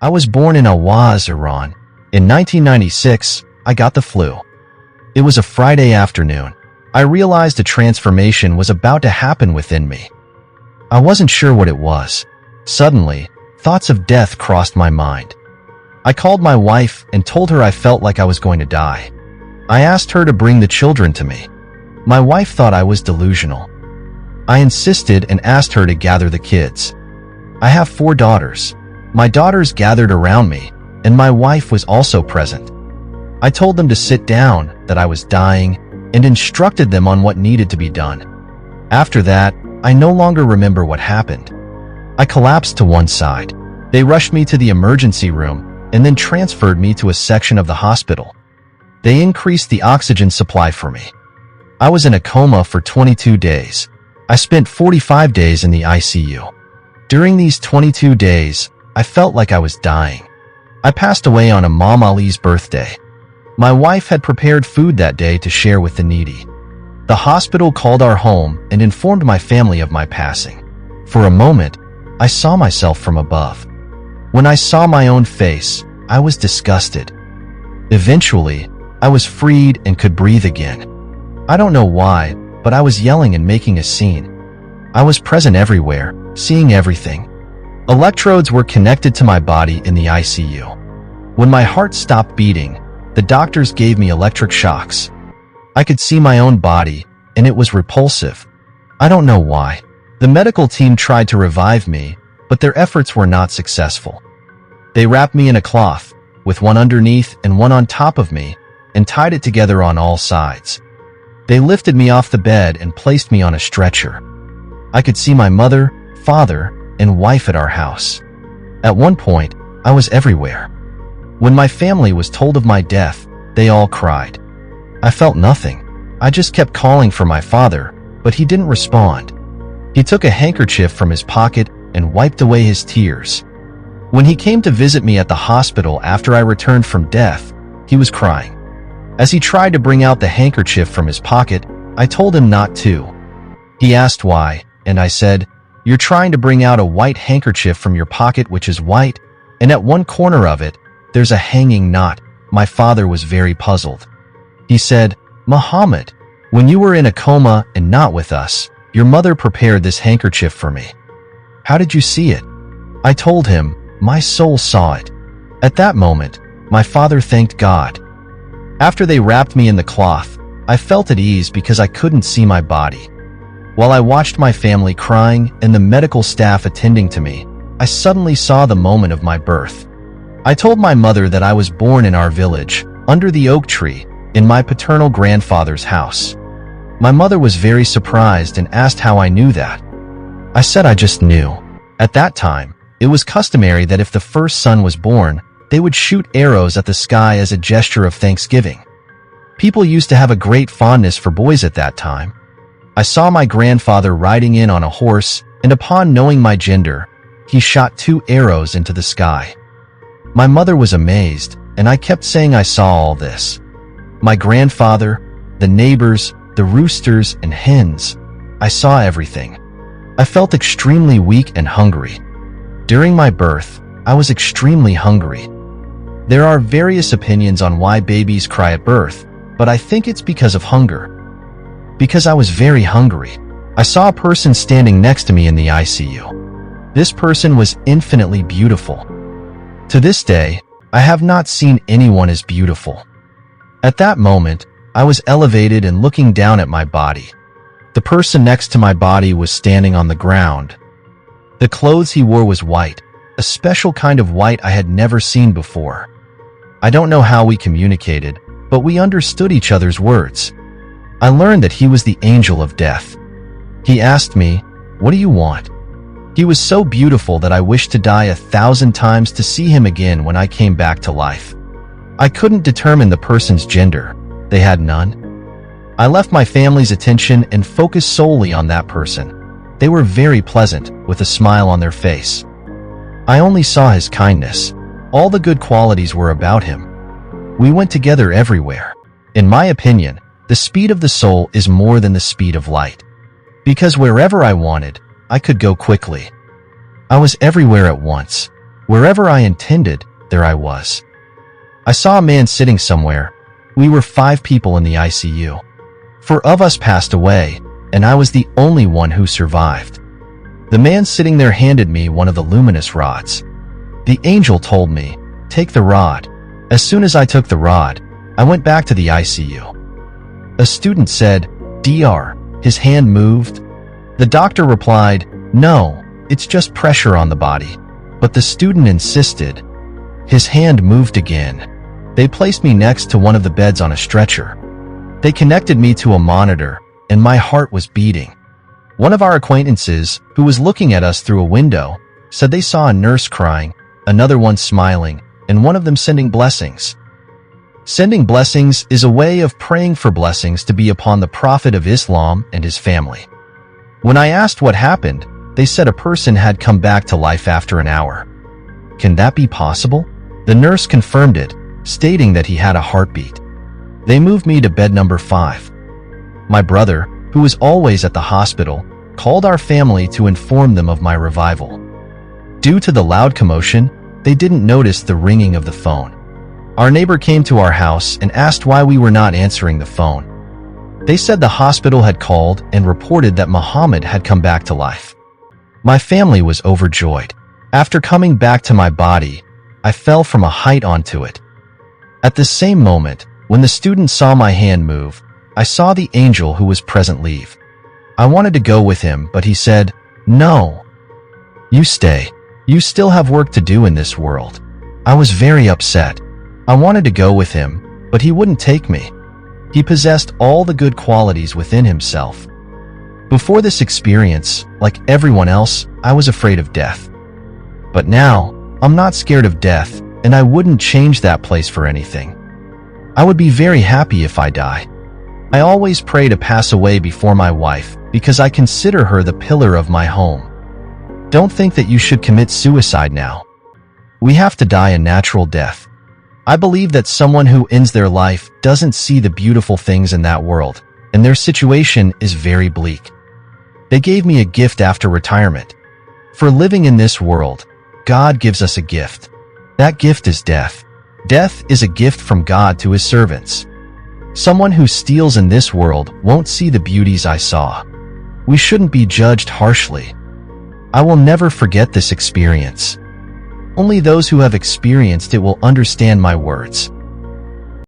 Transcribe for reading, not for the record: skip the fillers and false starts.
I was born in Awaz, Iran. In 1996, I got the flu. It was a Friday afternoon. I realized a transformation was about to happen within me. I wasn't sure what it was. Suddenly, thoughts of death crossed my mind. I called my wife and told her I felt like I was going to die. I asked her to bring the children to me. My wife thought I was delusional. I insisted and asked her to gather the kids. I have 4 daughters. My daughters gathered around me, and my wife was also present. I told them to sit down, that I was dying, and instructed them on what needed to be done. After that, I no longer remember what happened. I collapsed to one side. They rushed me to the emergency room and then transferred me to a section of the hospital. They increased the oxygen supply for me. I was in a coma for 22 days. I spent 45 days in the ICU. During these 22 days, I felt like I was dying. I passed away on Imam Ali's birthday. My wife had prepared food that day to share with the needy. The hospital called our home and informed my family of my passing. For a moment, I saw myself from above. When I saw my own face, I was disgusted. Eventually, I was freed and could breathe again. I don't know why, but I was yelling and making a scene. I was present everywhere, seeing everything. Electrodes were connected to my body in the ICU. When my heart stopped beating, the doctors gave me electric shocks. I could see my own body, and it was repulsive. I don't know why. The medical team tried to revive me, but their efforts were not successful. They wrapped me in a cloth, with one underneath and one on top of me, and tied it together on all sides. They lifted me off the bed and placed me on a stretcher. I could see my mother, father, and wife at our house. At one point, I was everywhere. When my family was told of my death, they all cried. I felt nothing. I just kept calling for my father, but he didn't respond. He took a handkerchief from his pocket and wiped away his tears. When he came to visit me at the hospital after I returned from death, he was crying. As he tried to bring out the handkerchief from his pocket, I told him not to. He asked why, and I said, "You're trying to bring out a white handkerchief from your pocket which is white, and at one corner of it, there's a hanging knot." My father was very puzzled. He said, "Muhammad, when you were in a coma and not with us, your mother prepared this handkerchief for me. How did you see it?" I told him, "My soul saw it." At that moment, my father thanked God. After they wrapped me in the cloth, I felt at ease because I couldn't see my body. While I watched my family crying and the medical staff attending to me, I suddenly saw the moment of my birth. I told my mother that I was born in our village, under the oak tree, in my paternal grandfather's house. My mother was very surprised and asked how I knew that. I said I just knew. At that time, it was customary that if the first son was born, they would shoot arrows at the sky as a gesture of thanksgiving. People used to have a great fondness for boys at that time. I saw my grandfather riding in on a horse, and upon knowing my gender, he shot 2 arrows into the sky. My mother was amazed, and I kept saying I saw all this. My grandfather, the neighbors, the roosters and hens. I saw everything. I felt extremely weak and hungry. During my birth, I was extremely hungry. There are various opinions on why babies cry at birth, but I think it's because of hunger. Because I was very hungry. I saw a person standing next to me in the ICU. This person was infinitely beautiful. To this day, I have not seen anyone as beautiful. At that moment, I was elevated and looking down at my body. The person next to my body was standing on the ground. The clothes he wore was white, a special kind of white I had never seen before. I don't know how we communicated, but we understood each other's words. I learned that he was the angel of death. He asked me, "What do you want?" He was so beautiful that I wished to die 1,000 times to see him again when I came back to life. I couldn't determine the person's gender. They had none. I left my family's attention and focused solely on that person. They were very pleasant, with a smile on their face. I only saw his kindness. All the good qualities were about him. We went together everywhere. In my opinion, the speed of the soul is more than the speed of light. Because wherever I wanted, I could go quickly. I was everywhere at once. Wherever I intended, there I was. I saw a man sitting somewhere. We were 5 people in the ICU. 4 of us passed away, and I was the only one who survived. The man sitting there handed me one of the luminous rods. The angel told me, "Take the rod." As soon as I took the rod, I went back to the ICU. A student said, "Dr. His hand moved?" The doctor replied, "No, it's just pressure on the body." But the student insisted. His hand moved again. They placed me next to one of the beds on a stretcher. They connected me to a monitor, and my heart was beating. One of our acquaintances, who was looking at us through a window, said they saw a nurse crying, another one smiling, and one of them sending blessings. Sending blessings is a way of praying for blessings to be upon the Prophet of Islam and his family. When I asked what happened, they said a person had come back to life after an hour. Can that be possible? The nurse confirmed it, stating that he had a heartbeat. They moved me to bed number 5. My brother, who was always at the hospital, called our family to inform them of my revival. Due to the loud commotion, they didn't notice the ringing of the phone. Our neighbor came to our house and asked why we were not answering the phone. They said the hospital had called and reported that Muhammad had come back to life. My family was overjoyed. After coming back to my body, I fell from a height onto it. At the same moment, when the student saw my hand move, I saw the angel who was present leave. I wanted to go with him, but he said, "No. You stay. You still have work to do in this world." I was very upset. I wanted to go with him, but he wouldn't take me. He possessed all the good qualities within himself. Before this experience, like everyone else, I was afraid of death. But now, I'm not scared of death, and I wouldn't change that place for anything. I would be very happy if I die. I always pray to pass away before my wife, because I consider her the pillar of my home. Don't think that you should commit suicide now. We have to die a natural death. I believe that someone who ends their life doesn't see the beautiful things in that world, and their situation is very bleak. They gave me a gift after retirement. For living in this world, God gives us a gift. That gift is death. Death is a gift from God to his servants. Someone who steals in this world won't see the beauties I saw. We shouldn't be judged harshly. I will never forget this experience. Only those who have experienced it will understand my words.